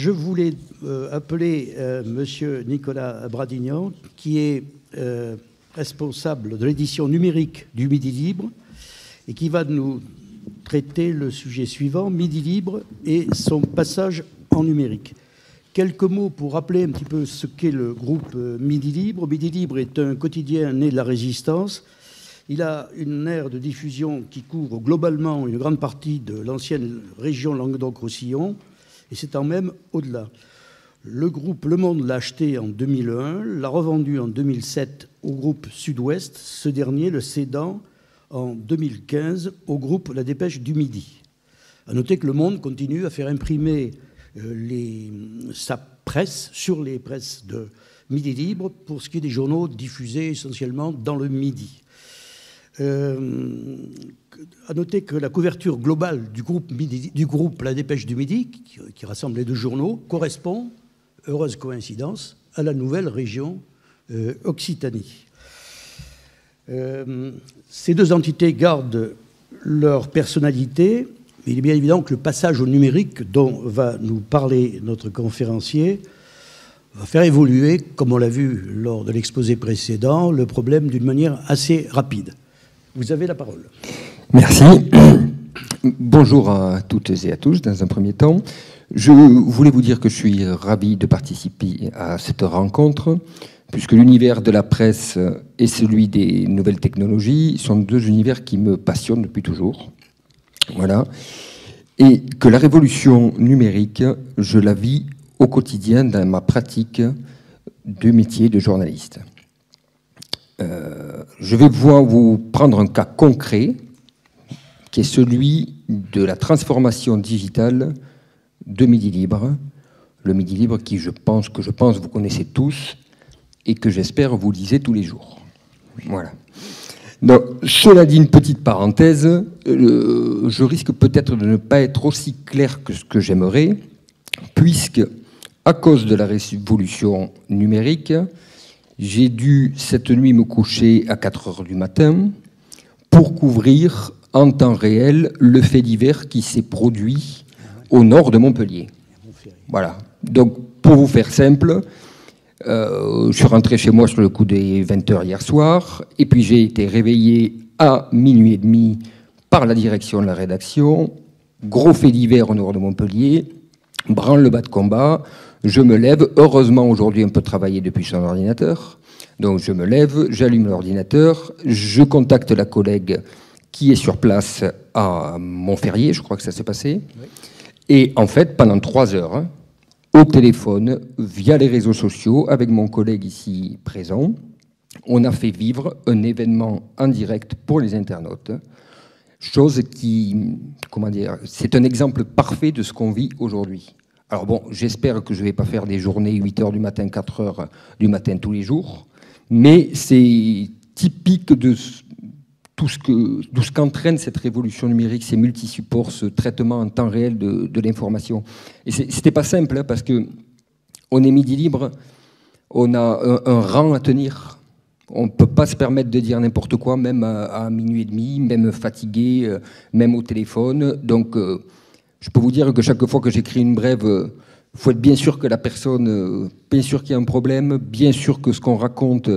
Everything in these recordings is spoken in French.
Je voulais appeler Monsieur Nicolas Bradignan, qui est responsable de l'édition numérique du Midi Libre et qui va nous traiter le sujet suivant, Midi Libre et son passage en numérique. Quelques mots pour rappeler un petit peu ce qu'est le groupe Midi Libre. Midi Libre est un quotidien né de la Résistance. Il a une aire de diffusion qui couvre globalement une grande partie de l'ancienne région Languedoc-Roussillon et s'étend même au-delà. Le groupe Le Monde l'a acheté en 2001, l'a revendu en 2007 au groupe Sud-Ouest, ce dernier le cédant en 2015 au groupe La Dépêche du Midi. À noter que Le Monde continue à faire imprimer sa presse sur les presses de Midi Libre pour ce qui est des journaux diffusés essentiellement dans le Midi. À noter que la couverture globale du groupe La Dépêche du Midi, qui rassemble les deux journaux, correspond, heureuse coïncidence, à la nouvelle région Occitanie. Ces deux entités gardent leur personnalité. Il est bien évident que le passage au numérique dont va nous parler notre conférencier va faire évoluer, comme on l'a vu lors de l'exposé précédent, le problème d'une manière assez rapide. Vous avez la parole. Merci. Bonjour à toutes et à tous, dans un premier temps. Je voulais vous dire que je suis ravi de participer à cette rencontre, puisque l'univers de la presse et celui des nouvelles technologies sont deux univers qui me passionnent depuis toujours. Voilà. Et que la révolution numérique, je la vis au quotidien dans ma pratique de métier de journaliste. Je vais vous prendre un cas concret, qui est celui de la transformation digitale de Midi Libre. Le Midi Libre que je pense vous connaissez tous et que j'espère vous lisez tous les jours. Voilà. Donc, cela dit, une petite parenthèse, je risque peut-être de ne pas être aussi clair que ce que j'aimerais, puisque, à cause de la révolution numérique, j'ai dû cette nuit me coucher à 4 heures du matin pour couvrir en temps réel le fait divers qui s'est produit au nord de Montpellier. Voilà. Donc, pour vous faire simple, je suis rentré chez moi sur le coup des 20h hier soir, et puis j'ai été réveillé à minuit et demi par la direction de la rédaction. Gros fait divers au nord de Montpellier, branle-bas de combat. Je me lève, heureusement aujourd'hui un peu travaillé depuis son ordinateur, donc je me lève, j'allume l'ordinateur, je contacte la collègue qui est sur place à Montferrier, je crois que ça s'est passé, oui. Et en fait pendant 3 heures, au téléphone, via les réseaux sociaux, avec mon collègue ici présent, on a fait vivre un événement en direct pour les internautes, chose qui, comment dire, c'est un exemple parfait de ce qu'on vit aujourd'hui. Alors bon, j'espère que je ne vais pas faire des journées 8h du matin, 4h du matin tous les jours, mais c'est typique de tout ce qu'entraîne cette révolution numérique, ces multisupports, ce traitement en temps réel de l'information. Et c'était pas simple, hein, parce que on est Midi Libre, on a un rang à tenir. On ne peut pas se permettre de dire n'importe quoi, même à minuit et demi, même fatigué, même au téléphone. Donc, je peux vous dire que chaque fois que j'écris une brève, il faut être bien sûr que la personne, bien sûr qu'il y a un problème, bien sûr que ce qu'on raconte,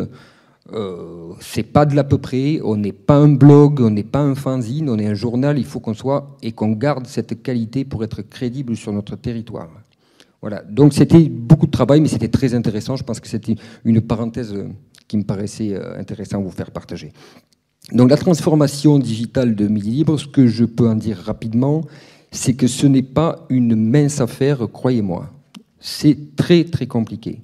c'est pas de l'à peu près, on n'est pas un blog, on n'est pas un fanzine, on est un journal, il faut qu'on soit et qu'on garde cette qualité pour être crédible sur notre territoire. Voilà, donc c'était beaucoup de travail, mais c'était très intéressant. Je pense que c'était une parenthèse qui me paraissait intéressant à vous faire partager. Donc la transformation digitale de Midi Libre, ce que je peux en dire rapidement, c'est que ce n'est pas une mince affaire, croyez-moi. C'est très très compliqué.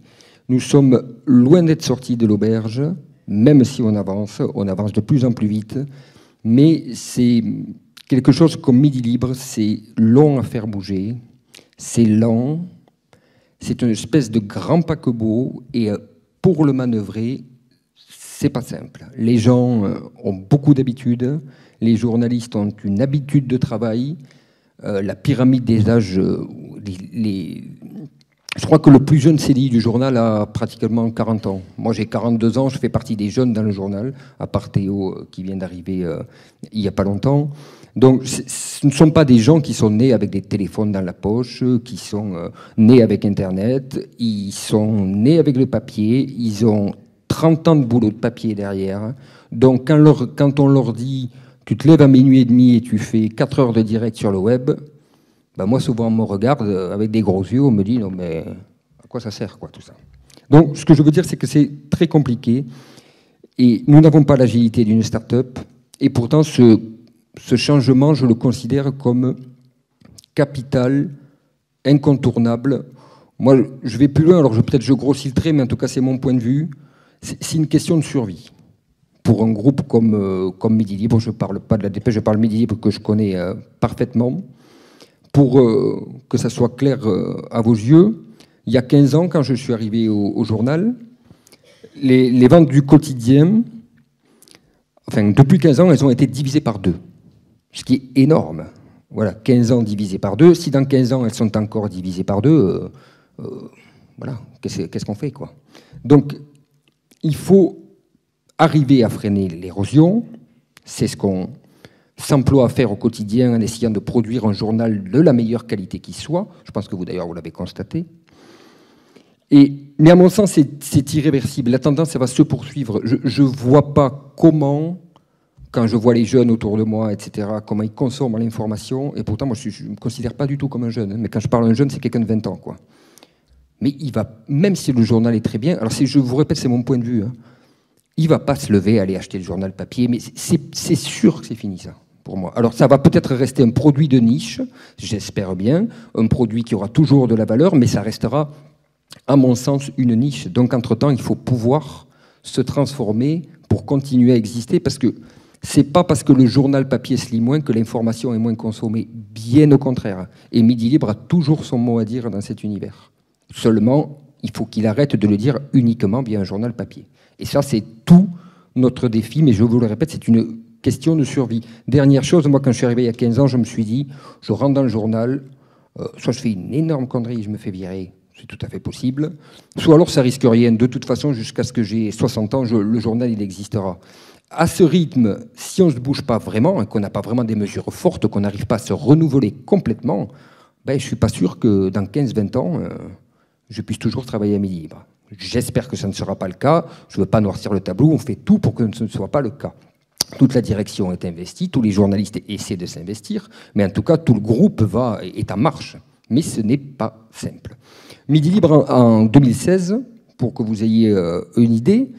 Nous sommes loin d'être sortis de l'auberge, même si on avance de plus en plus vite, mais c'est quelque chose comme Midi Libre, c'est long à faire bouger, c'est lent, c'est une espèce de grand paquebot, et pour le manœuvrer, c'est pas simple. Les gens ont beaucoup d'habitudes, les journalistes ont une habitude de travail, la pyramide des âges, je crois que le plus jeune CDI du journal a pratiquement 40 ans. Moi, j'ai 42 ans, je fais partie des jeunes dans le journal, à part Théo qui vient d'arriver il n'y a pas longtemps. Donc ce ne sont pas des gens qui sont nés avec des téléphones dans la poche, qui sont nés avec Internet, ils sont nés avec le papier, ils ont 30 ans de boulot de papier derrière. Donc quand on leur dit « tu te lèves à minuit et demi et tu fais 4 heures de direct sur le web », ben moi souvent on me regarde avec des gros yeux, on me dit « non mais à quoi ça sert quoi tout ça ?» Donc ce que je veux dire c'est que c'est très compliqué et nous n'avons pas l'agilité d'une start-up et pourtant ce changement je le considère comme capital, incontournable. Moi je vais plus loin, alors peut-être je grossis le trait mais en tout cas c'est mon point de vue. C'est une question de survie. Pour un groupe comme Midi Libre, je ne parle pas de la Dépêche, je parle Midi Libre que je connais parfaitement. Pour que ça soit clair à vos yeux, il y a 15 ans, quand je suis arrivé au journal, les ventes du quotidien, enfin depuis 15 ans, elles ont été divisées par 2, ce qui est énorme. Voilà, 15 ans divisés par 2. Si dans 15 ans, elles sont encore divisées par 2, voilà, qu'est-ce qu'on fait quoi? Donc, il faut arriver à freiner l'érosion. C'est ce qu'on s'emploie à faire au quotidien en essayant de produire un journal de la meilleure qualité qui soit. Je pense que vous, d'ailleurs, vous l'avez constaté. Mais à mon sens, c'est irréversible. La tendance, ça va se poursuivre. Je ne vois pas comment, quand je vois les jeunes autour de moi, etc., comment ils consomment l'information. Et pourtant, moi, je ne me considère pas du tout comme un jeune. Mais quand je parle d'un jeune, c'est quelqu'un de 20 ans, quoi. Mais il va, même si le journal est très bien, alors je vous répète, c'est mon point de vue, hein, il ne va pas se lever, aller acheter le journal papier, mais c'est sûr que c'est fini ça, pour moi. Alors ça va peut-être rester un produit de niche, j'espère bien, un produit qui aura toujours de la valeur, mais ça restera, à mon sens, une niche. Donc entre-temps, il faut pouvoir se transformer pour continuer à exister, parce que c'est pas parce que le journal papier se lit moins que l'information est moins consommée, bien au contraire. Et Midi Libre a toujours son mot à dire dans cet univers. Seulement, il faut qu'il arrête de le dire uniquement via un journal papier. Et ça, c'est tout notre défi, mais je vous le répète, c'est une question de survie. Dernière chose, moi, quand je suis arrivé il y a 15 ans, je me suis dit, je rentre dans le journal, soit je fais une énorme connerie, je me fais virer, c'est tout à fait possible, soit alors ça risque rien. De toute façon, jusqu'à ce que j'ai 60 ans, le journal, il existera. À ce rythme, si on ne se bouge pas vraiment, qu'on n'a pas vraiment des mesures fortes, qu'on n'arrive pas à se renouveler complètement, ben, je ne suis pas sûr que dans 15-20 ans, je puisse toujours travailler à Midi Libre. J'espère que ça ne sera pas le cas. Je ne veux pas noircir le tableau. On fait tout pour que ce ne soit pas le cas. Toute la direction est investie, tous les journalistes essaient de s'investir, mais en tout cas, tout le groupe est en marche. Mais ce n'est pas simple. Midi Libre, en 2016, pour que vous ayez une idée,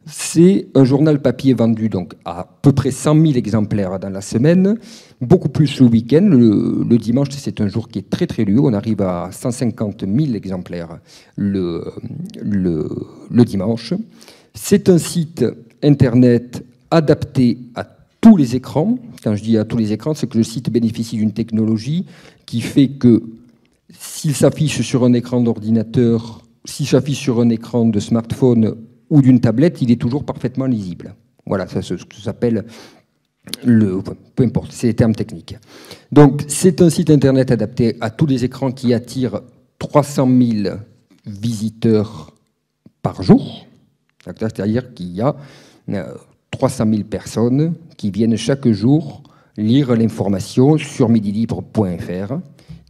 c'est un journal papier vendu donc à peu près 100 000 exemplaires dans la semaine, beaucoup plus le week-end. Le dimanche, c'est un jour qui est très très lu. On arrive à 150 000 exemplaires le dimanche. C'est un site internet adapté à tous les écrans. Quand je dis à tous les écrans, c'est que le site bénéficie d'une technologie qui fait que s'il s'affiche sur un écran d'ordinateur, s'il s'affiche sur un écran de smartphone ou d'une tablette, il est toujours parfaitement lisible. Voilà, ça s'appelle peu importe, c'est les termes techniques. Donc, c'est un site internet adapté à tous les écrans qui attire 300 000 visiteurs par jour. C'est-à-dire qu'il y a 300 000 personnes qui viennent chaque jour lire l'information sur midilibre.fr.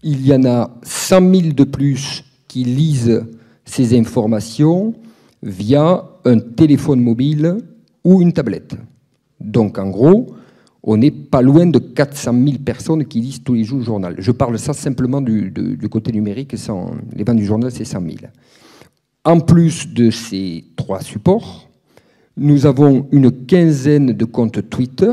Il y en a 100 000 de plus qui lisent ces informations via un téléphone mobile ou une tablette. Donc, en gros, on n'est pas loin de 400 000 personnes qui lisent tous les jours le journal. Je parle ça simplement du côté numérique. Les ventes du journal, c'est 100 000. En plus de ces 3 supports, nous avons une quinzaine de comptes Twitter,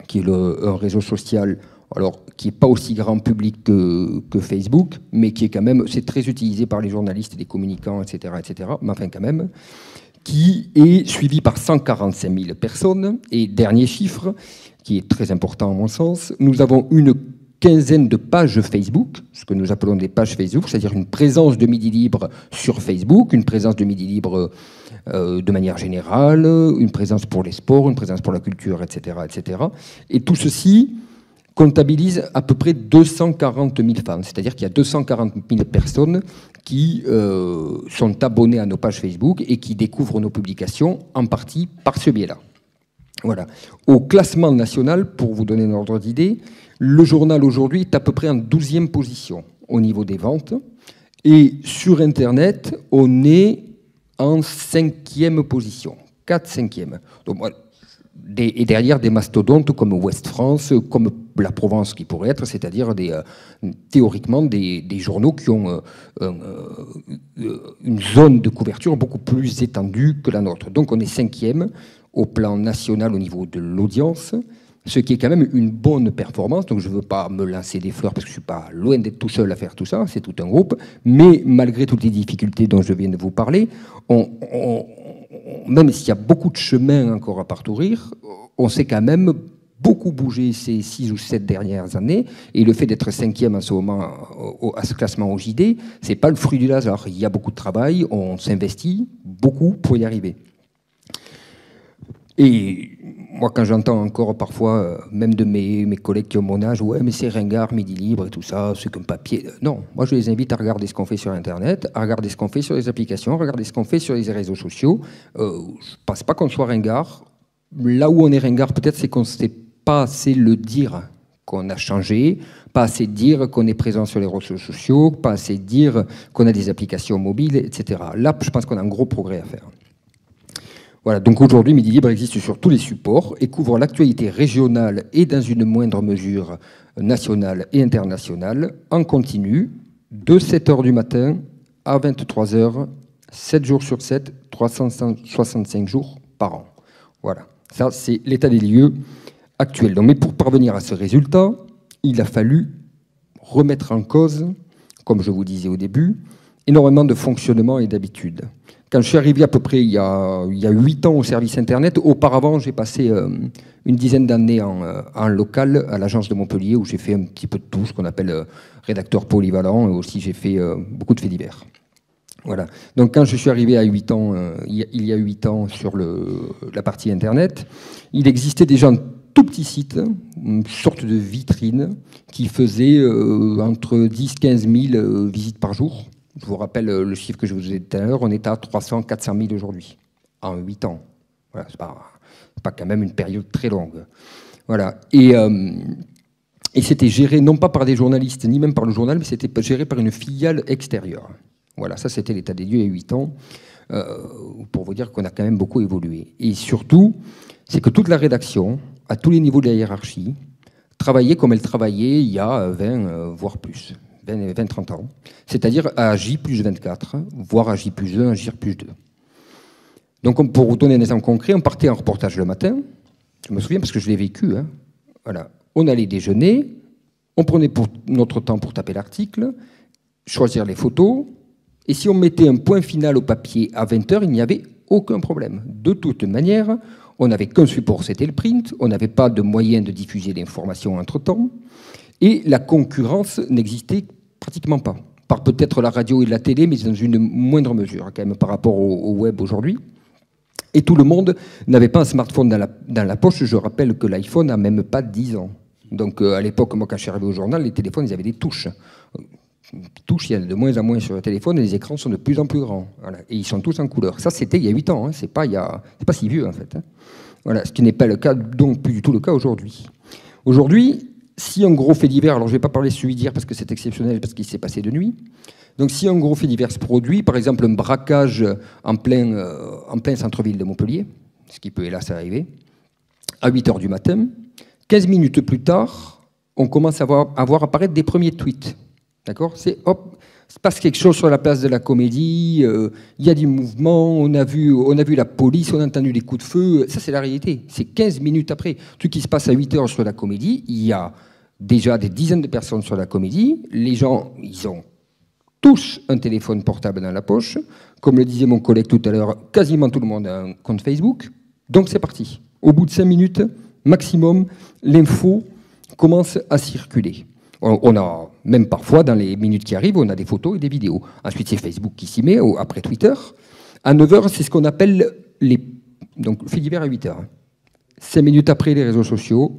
qui est un réseau social alors, qui n'est pas aussi grand public que Facebook, mais qui est quand même, c'est très utilisé par les journalistes, les communicants, etc., mais enfin quand même, qui est suivi par 145 000 personnes. Et dernier chiffre, qui est très important à mon sens, nous avons une quinzaine de pages Facebook, ce que nous appelons des pages Facebook, c'est-à-dire une présence de Midi Libre sur Facebook, une présence de Midi Libre de manière générale, une présence pour les sports, une présence pour la culture, etc., etc. Et tout ceci comptabilise à peu près 240 000 fans, c'est-à-dire qu'il y a 240 000 personnes qui sont abonnées à nos pages Facebook et qui découvrent nos publications en partie par ce biais-là. Voilà. Au classement national, pour vous donner un ordre d'idée, le journal aujourd'hui est à peu près en 12e position au niveau des ventes. Et sur Internet, on est en 5e position, 4-5e. Donc, voilà. Et derrière des mastodontes comme Ouest France, comme la Provence qui pourrait être, c'est-à-dire théoriquement des journaux qui ont une zone de couverture beaucoup plus étendue que la nôtre. Donc on est 5e au plan national au niveau de l'audience, ce qui est quand même une bonne performance. Donc je ne veux pas me lancer des fleurs parce que je ne suis pas loin d'être tout seul à faire tout ça, c'est tout un groupe. Mais malgré toutes les difficultés dont je viens de vous parler, même s'il y a beaucoup de chemin encore à parcourir, on s'est quand même beaucoup bougé ces 6 ou 7 dernières années. Et le fait d'être 5e à ce moment, à ce classement au JD, ce n'est pas le fruit du hasard. Il y a beaucoup de travail, on s'investit beaucoup pour y arriver. Et moi, quand j'entends encore parfois, même de mes collègues qui ont mon âge, ouais, mais c'est ringard, Midi Libre et tout ça, c'est qu'un papier. Non, moi je les invite à regarder ce qu'on fait sur Internet, à regarder ce qu'on fait sur les applications, à regarder ce qu'on fait sur les réseaux sociaux. Je ne pense pas qu'on soit ringard. Là où on est ringard, peut-être, c'est qu'on ne sait pas assez le dire qu'on a changé, pas assez dire qu'on est présent sur les réseaux sociaux, pas assez dire qu'on a des applications mobiles, etc. Là, je pense qu'on a un gros progrès à faire. Voilà, donc aujourd'hui, Midi Libre existe sur tous les supports et couvre l'actualité régionale et dans une moindre mesure nationale et internationale en continu de 7h du matin à 23h, 7 jours sur 7, 365 jours par an. Voilà, ça c'est l'état des lieux actuel. Donc, mais pour parvenir à ce résultat, il a fallu remettre en cause, comme je vous disais au début, énormément de fonctionnement et d'habitude. Quand je suis arrivé à peu près il y a 8 ans au service Internet, auparavant j'ai passé une dizaine d'années en local à l'agence de Montpellier où j'ai fait un petit peu de tout, ce qu'on appelle rédacteur polyvalent, et aussi j'ai fait beaucoup de faits divers. Voilà. Donc quand je suis arrivé à 8 ans, il y a 8 ans sur la partie Internet, il existait déjà un tout petit site, une sorte de vitrine qui faisait entre 10 000 et 15 000 visites par jour. Je vous rappelle le chiffre que je vous ai dit tout à l'heure, on est à 300 400 000 aujourd'hui, en 8 ans. Voilà, c'est pas quand même une période très longue. Voilà. Et c'était géré non pas par des journalistes, ni même par le journal, mais c'était géré par une filiale extérieure. Voilà, ça c'était l'état des lieux il y a 8 ans, pour vous dire qu'on a quand même beaucoup évolué. Et surtout, c'est que toute la rédaction, à tous les niveaux de la hiérarchie, travaillait comme elle travaillait il y a 20, voire plus. 20-30 ans, c'est-à-dire à J+24, voire à J+1, à J+2. Donc pour vous donner un exemple concret, on partait en reportage le matin, je me souviens parce que je l'ai vécu, hein. Voilà. On allait déjeuner, on prenait notre temps pour taper l'article, choisir les photos, et si on mettait un point final au papier à 20h, il n'y avait aucun problème. De toute manière, on n'avait qu'un support, c'était le print, on n'avait pas de moyen de diffuser l'information entre-temps, et la concurrence n'existait pratiquement pas. Par peut-être la radio et la télé, mais dans une moindre mesure, quand même, par rapport au web aujourd'hui. Et tout le monde n'avait pas un smartphone dans la poche. Je rappelle que l'iPhone n'a même pas 10 ans. Donc à l'époque, moi, quand je suis arrivé au journal, les téléphones, ils avaient des touches. Touches, il y en a de moins en moins sur le téléphone, et les écrans sont de plus en plus grands. Voilà. Et ils sont tous en couleur. Ça, c'était il y a 8 ans. Hein. C'est pas si vieux, en fait. Hein. Voilà. Ce qui n'est pas le cas, donc plus du tout le cas aujourd'hui. Aujourd'hui, si un gros fait divers, alors je ne vais pas parler de celui d'hier parce que c'est exceptionnel, parce qu'il s'est passé de nuit. Donc si un gros fait divers se produit, par exemple un braquage en plein centre-ville de Montpellier, ce qui peut hélas arriver, à 8h du matin, 15 minutes plus tard, on commence à voir apparaître des premiers tweets. D'accord ? C'est hop, il se passe quelque chose sur la place de la Comédie, il y a du mouvement, on a vu la police, on a entendu des coups de feu. Ça, c'est la réalité. C'est 15 minutes après. Tout qui se passe à 8h sur la Comédie, il y a déjà des dizaines de personnes sur la Comédie. Les gens, ils ont tous un téléphone portable dans la poche. Comme le disait mon collègue tout à l'heure, quasiment tout le monde a un compte Facebook. Donc c'est parti. Au bout de 5 minutes, maximum, l'info commence à circuler. On a, même parfois, dans les minutes qui arrivent, on a des photos et des vidéos. Ensuite, c'est Facebook qui s'y met, après Twitter. À 9h, c'est ce qu'on appelle donc, fait divers à 8h. 5 minutes après, les réseaux sociaux.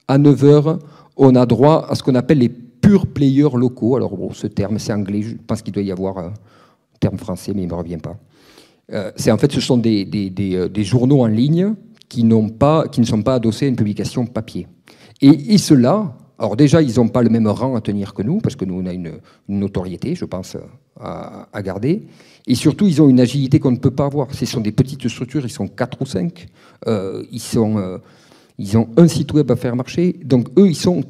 À 9h, on a droit à ce qu'on appelle les pure players locaux. Alors, bon, ce terme, c'est anglais. Je pense qu'il doit y avoir un terme français, mais il ne me revient pas. En fait, ce sont des journaux en ligne qui ne sont pas adossés à une publication papier. Et ceux-là, alors déjà, ils n'ont pas le même rang à tenir que nous, parce que nous, on a une notoriété, je pense, à garder. Et surtout, ils ont une agilité qu'on ne peut pas avoir. Ce sont des petites structures, ils sont 4 ou 5. Ils ont un site web à faire marcher. Donc, eux, ils sont,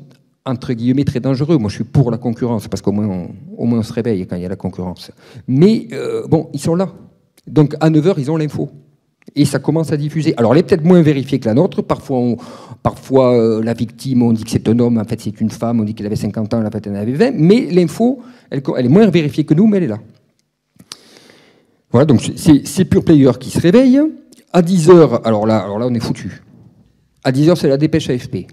entre guillemets, très dangereux. Moi, je suis pour la concurrence, parce qu'au moins, on se réveille quand il y a la concurrence. Mais, bon, ils sont là. Donc, à 9h, ils ont l'info. Et ça commence à diffuser. Alors, elle est peut-être moins vérifiée que la nôtre. Parfois, la victime, on dit que c'est un homme, en fait, c'est une femme. On dit qu'elle avait 50 ans, en fait, elle en avait 20. Mais l'info, elle est moins vérifiée que nous, mais elle est là. Voilà, donc c'est Pure Player qui se réveille. À 10h, alors là, on est foutu. À 10h, c'est la dépêche AFP.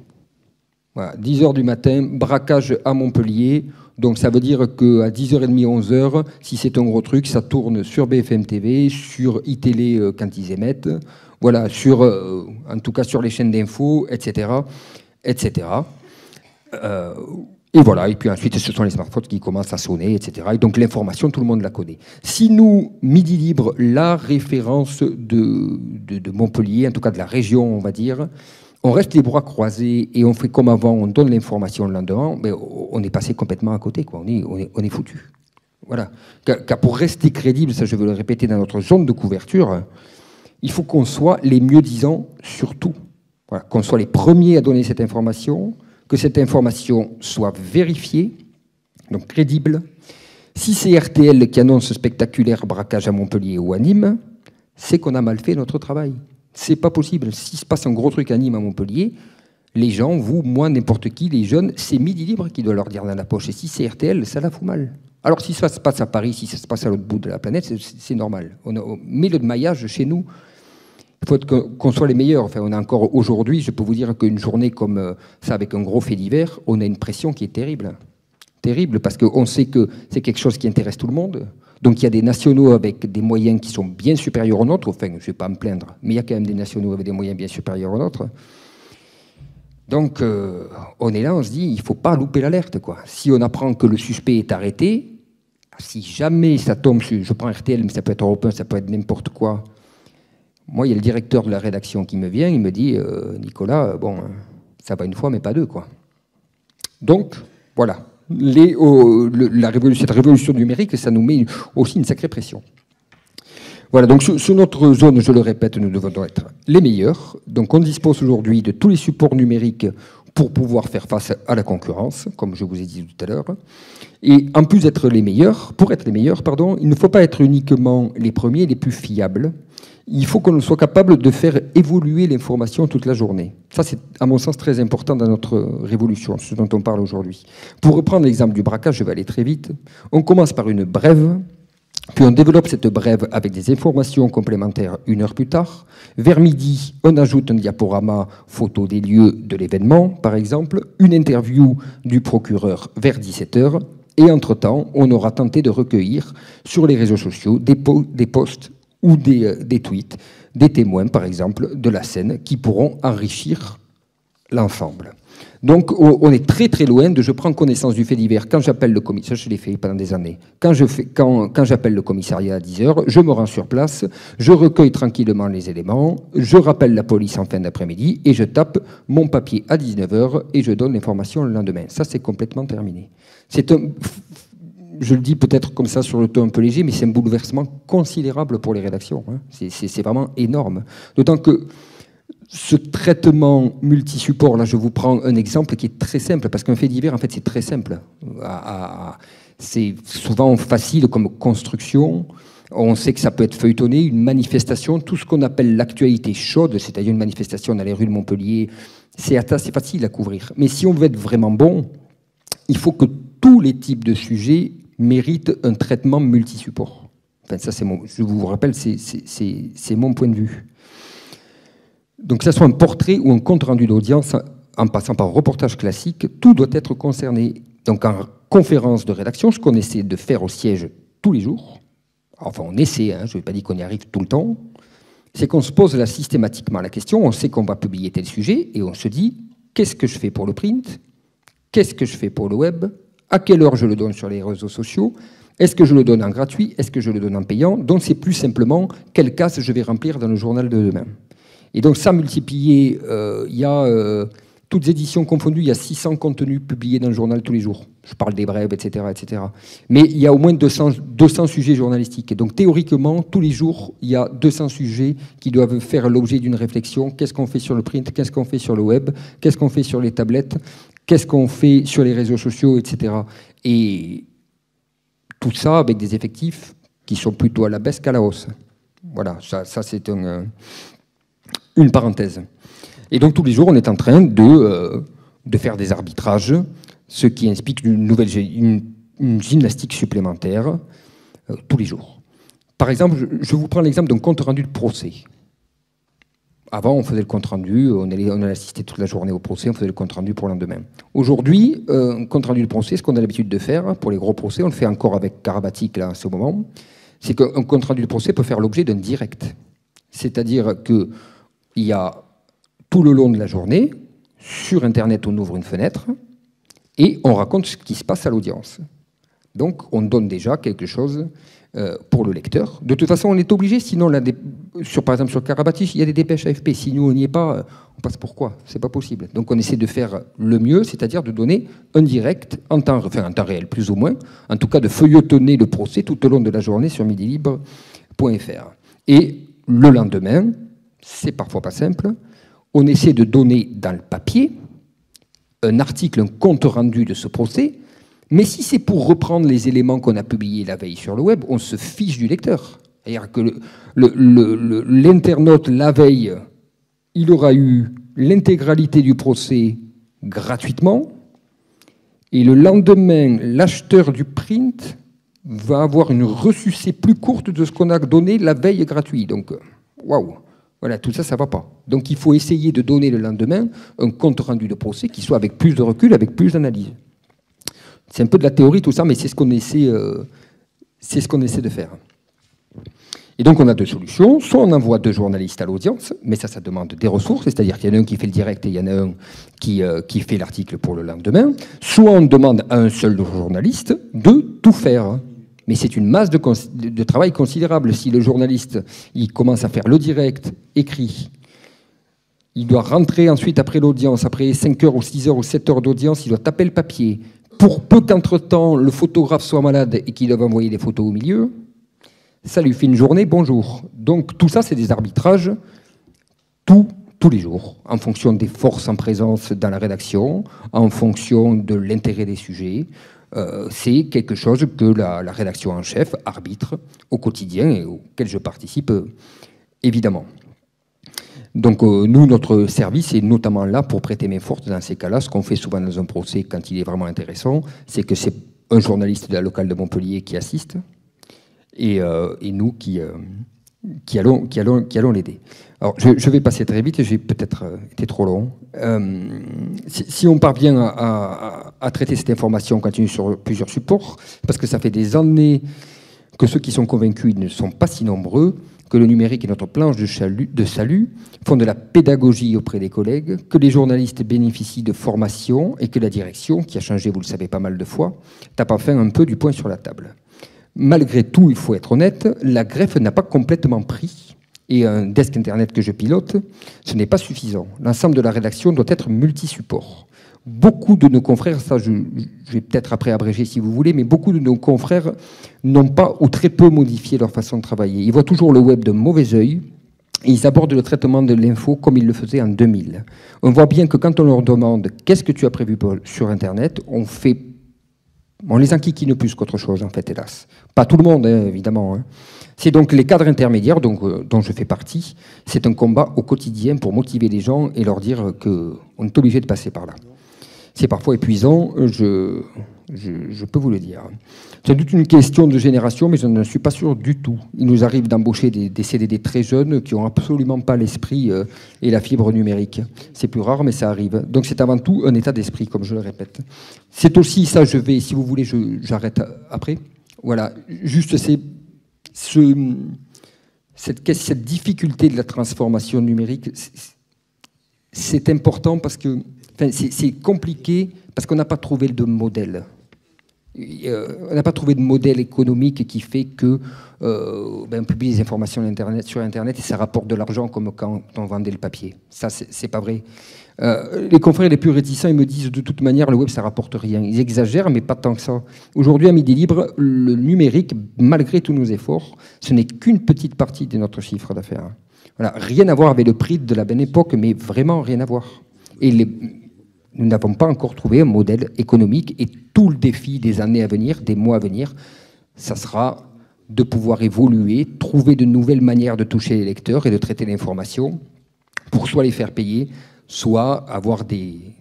Voilà, 10h du matin, braquage à Montpellier. Donc ça veut dire qu'à 10h30, 11h, si c'est un gros truc, ça tourne sur BFM TV, sur iTélé quand ils émettent, voilà, en tout cas sur les chaînes d'infos, etc. etc. Et voilà, et puis ensuite, ce sont les smartphones qui commencent à sonner, etc. Et donc l'information, tout le monde la connaît. Si nous, Midi Libre, la référence de Montpellier, en tout cas de la région, on va dire, on reste les bras croisés et on fait comme avant, on donne l'information le lendemain, mais on est passé complètement à côté, quoi. On est foutu. Voilà. Car pour rester crédible, ça je veux le répéter dans notre zone de couverture, il faut qu'on soit les mieux-disants sur tout. Voilà. Qu'on soit les premiers à donner cette information, que cette information soit vérifiée, donc crédible. Si c'est RTL qui annonce ce spectaculaire braquage à Montpellier ou à Nîmes, c'est qu'on a mal fait notre travail. C'est pas possible. S'il se passe un gros truc à Nîmes, à Montpellier, les gens, vous, moi, n'importe qui, les jeunes, c'est Midi Libre qui doit leur dire dans la poche. Et si c'est RTL, ça la fout mal. Alors si ça se passe à Paris, si ça se passe à l'autre bout de la planète, c'est normal. Mais le maillage chez nous, il faut qu'on soit les meilleurs. Enfin, on a encore aujourd'hui, je peux vous dire qu'une journée comme ça, avec un gros fait divers, on a une pression qui est terrible. Terrible, parce qu'on sait que c'est quelque chose qui intéresse tout le monde. Donc il y a des nationaux avec des moyens qui sont bien supérieurs aux nôtres. Enfin, je ne vais pas me plaindre, mais il y a quand même des nationaux avec des moyens bien supérieurs aux nôtres. Donc on est là, on se dit, il ne faut pas louper l'alerte, quoi. Si on apprend que le suspect est arrêté, si jamais ça tombe sur, je prends RTL, mais ça peut être Europe 1, ça peut être n'importe quoi. Moi, il y a le directeur de la rédaction qui me vient, il me dit, Nicolas, bon, ça va une fois, mais pas deux, quoi. Donc, voilà. Cette révolution numérique, ça nous met aussi une sacrée pression. Voilà, donc sur notre zone, je le répète, nous devons être les meilleurs. Donc on dispose aujourd'hui de tous les supports numériques pour pouvoir faire face à la concurrence, comme je vous ai dit tout à l'heure. Et en plus d'être les meilleurs, pour être les meilleurs, pardon, il ne faut pas être uniquement les premiers, les plus fiables. Il faut qu'on soit capable de faire évoluer l'information toute la journée. Ça, c'est à mon sens très important dans notre révolution, ce dont on parle aujourd'hui. Pour reprendre l'exemple du braquage, je vais aller très vite. On commence par une brève, puis on développe cette brève avec des informations complémentaires 1 heure plus tard. Vers midi, on ajoute un diaporama photo des lieux de l'événement, par exemple, une interview du procureur vers 17h, et entre-temps, on aura tenté de recueillir sur les réseaux sociaux des posts ou des tweets, des témoins, par exemple, de la scène, qui pourront enrichir l'ensemble. Donc, on est très très loin de je prends connaissance du fait divers quand j'appelle le commissariat, je l'ai fait pendant des années, quand j'appelle le commissariat à 10h, je me rends sur place, je recueille tranquillement les éléments, je rappelle la police en fin d'après-midi et je tape mon papier à 19h et je donne l'information le lendemain. Ça, c'est complètement terminé. Je le dis peut-être comme ça sur le ton un peu léger, mais c'est un bouleversement considérable pour les rédactions. Hein. C'est vraiment énorme. D'autant que ce traitement multi-support, là je vous prends un exemple qui est très simple, parce qu'un fait divers, en fait, c'est très simple. C'est souvent facile comme construction. On sait que ça peut être feuilletonné, une manifestation, tout ce qu'on appelle l'actualité chaude, c'est-à-dire une manifestation dans les rues de Montpellier, c'est facile à couvrir. Mais si on veut être vraiment bon, il faut que tous les types de sujets méritent un traitement multi-support. Enfin, ça, je vous rappelle, c'est mon point de vue. Donc, que ce soit un portrait ou un compte-rendu d'audience, en passant par un reportage classique, tout doit être concerné. Donc, en conférence de rédaction, ce qu'on essaie de faire au siège tous les jours, enfin, on essaie, hein, je ne vais pas dire qu'on y arrive tout le temps, c'est qu'on se pose là systématiquement la question, on sait qu'on va publier tel sujet, et on se dit, qu'est-ce que je fais pour le print ? Qu'est-ce que je fais pour le web ? À quelle heure je le donne sur les réseaux sociaux ? Est-ce que je le donne en gratuit ? Est-ce que je le donne en payant ? Donc c'est plus simplement quelle case je vais remplir dans le journal de demain. Et donc ça multiplié, il y a, toutes éditions confondues, il y a 600 contenus publiés dans le journal tous les jours. Je parle des brèves, etc., etc. Mais il y a au moins 200 sujets journalistiques. Et donc théoriquement, tous les jours, il y a 200 sujets qui doivent faire l'objet d'une réflexion. Qu'est-ce qu'on fait sur le print? Qu'est-ce qu'on fait sur le web? Qu'est-ce qu'on fait sur les tablettes? Qu'est-ce qu'on fait sur les réseaux sociaux, etc. Et tout ça avec des effectifs qui sont plutôt à la baisse qu'à la hausse. Voilà, ça c'est une parenthèse. Et donc tous les jours, on est en train de faire des arbitrages, ce qui implique une gymnastique supplémentaire tous les jours. Par exemple, je vous prends l'exemple d'un compte-rendu de procès. Avant, on faisait le compte-rendu, on allait assister toute la journée au procès, on faisait le compte-rendu pour le lendemain. Aujourd'hui, un compte-rendu de procès, ce qu'on a l'habitude de faire pour les gros procès, on le fait encore avec Karabatic là, à ce moment, c'est qu'un compte-rendu de procès peut faire l'objet d'un direct. C'est-à-dire qu'il y a tout le long de la journée, sur Internet, on ouvre une fenêtre et on raconte ce qui se passe à l'audience. Donc, on donne déjà quelque chose pour le lecteur. De toute façon, on est obligé, sinon, par exemple, sur Karabatic, il y a des dépêches AFP. Si nous, on n'y est pas, on passe pour quoi? C'est pas possible. Donc, on essaie de faire le mieux, c'est-à-dire de donner un direct en temps réel, plus ou moins, en tout cas de feuilletonner le procès tout au long de la journée sur midilibre.fr. Et le lendemain, c'est parfois pas simple, on essaie de donner dans le papier un article, un compte-rendu de ce procès, mais si c'est pour reprendre les éléments qu'on a publiés la veille sur le web, on se fiche du lecteur. C'est-à-dire que l'internaute, la veille, il aura eu l'intégralité du procès gratuitement, et le lendemain, l'acheteur du print va avoir une ressucée plus courte de ce qu'on a donné la veille gratuit. Donc, waouh! Voilà, tout ça, ça ne va pas. Donc il faut essayer de donner le lendemain un compte-rendu de procès qui soit avec plus de recul, avec plus d'analyse. C'est un peu de la théorie, tout ça, mais c'est ce qu'on essaie de faire. Et donc on a deux solutions. Soit on envoie 2 journalistes à l'audience, mais ça demande des ressources, c'est-à-dire qu'il y en a un qui fait le direct et il y en a un qui fait l'article pour le lendemain. Soit on demande à un seul journaliste de tout faire. Mais c'est une masse de travail considérable. Si le journaliste il commence à faire le direct, écrit, il doit rentrer ensuite après l'audience, après 5 heures ou 6 heures ou 7 heures d'audience, il doit taper le papier. Pour peu qu'entre-temps, le photographe soit malade et qu'il doive envoyer des photos au milieu, ça lui fait une journée, bonjour. Donc tout ça, c'est des arbitrages tous les jours, en fonction des forces en présence dans la rédaction, en fonction de l'intérêt des sujets. C'est quelque chose que la rédaction en chef arbitre au quotidien et auquel je participe évidemment. Donc nous, notre service est notamment là pour prêter main forte dans ces cas-là. Ce qu'on fait souvent dans un procès quand il est vraiment intéressant, c'est que c'est un journaliste de la locale de Montpellier qui assiste et nous qui allons l'aider. Alors, je vais passer très vite, j'ai peut-être été trop long. Si on parvient à traiter cette information, on continue sur plusieurs supports, parce que ça fait des années que ceux qui sont convaincus ils ne sont pas si nombreux, que le numérique est notre planche de salut, font de la pédagogie auprès des collègues, que les journalistes bénéficient de formation et que la direction, qui a changé, vous le savez, pas mal de fois, tape enfin un peu du poing sur la table. Malgré tout, il faut être honnête, la greffe n'a pas complètement pris. Et un desk Internet que je pilote, ce n'est pas suffisant. L'ensemble de la rédaction doit être multi-support. Beaucoup de nos confrères, ça je vais peut-être après abréger si vous voulez, mais beaucoup de nos confrères n'ont pas ou très peu modifié leur façon de travailler. Ils voient toujours le web d'un mauvais œil et ils abordent le traitement de l'info comme ils le faisaient en 2000. On voit bien que quand on leur demande « qu'est-ce que tu as prévu sur Internet ?», on les enquiquine plus qu'autre chose, en fait, hélas. Pas tout le monde, hein, évidemment. Hein. C'est donc les cadres intermédiaires dont je fais partie. C'est un combat au quotidien pour motiver les gens et leur dire qu'on est obligé de passer par là. C'est parfois épuisant, je peux vous le dire. C'est toute une question de génération, mais je ne suis pas sûr du tout. Il nous arrive d'embaucher des CDD très jeunes qui n'ont absolument pas l'esprit et la fibre numérique. C'est plus rare, mais ça arrive. Donc c'est avant tout un état d'esprit, comme je le répète. C'est aussi, ça je vais, si vous voulez, j'arrête après. Voilà, juste cette difficulté de la transformation numérique, c'est important parce que, enfin, c'est compliqué parce qu'on n'a pas trouvé de modèle. On n'a pas trouvé de modèle économique qui fait que on publie des informations sur Internet et ça rapporte de l'argent comme quand on vendait le papier. Ça, c'est pas vrai. Les confrères les plus réticents, ils me disent de toute manière, le web, ça rapporte rien. Ils exagèrent, mais pas tant que ça. Aujourd'hui, à Midi Libre, le numérique, malgré tous nos efforts, ce n'est qu'une petite partie de notre chiffre d'affaires. Voilà, rien à voir avec le prix de la bonne époque, mais vraiment rien à voir. Et nous n'avons pas encore trouvé un modèle économique, et tout le défi des années à venir, des mois à venir, ça sera de pouvoir évoluer, trouver de nouvelles manières de toucher les lecteurs et de traiter l'information pour soit les faire payer, soit avoir des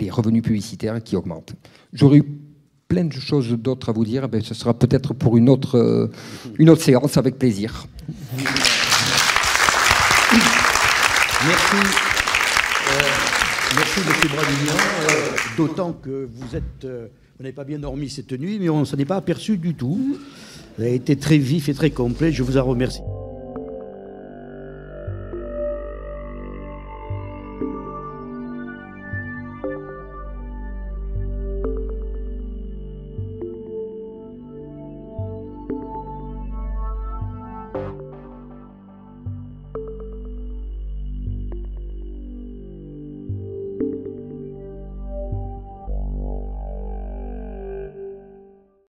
revenus publicitaires qui augmentent. J'aurais eu plein de choses d'autres à vous dire, ben, ce sera peut-être pour une autre séance, avec plaisir. Merci. Merci, M. Bradignan. D'autant que vous n'avez pas bien dormi cette nuit, mais on ne s'en est pas aperçu du tout. Vous avez été très vif et très complet. Je vous en remercie.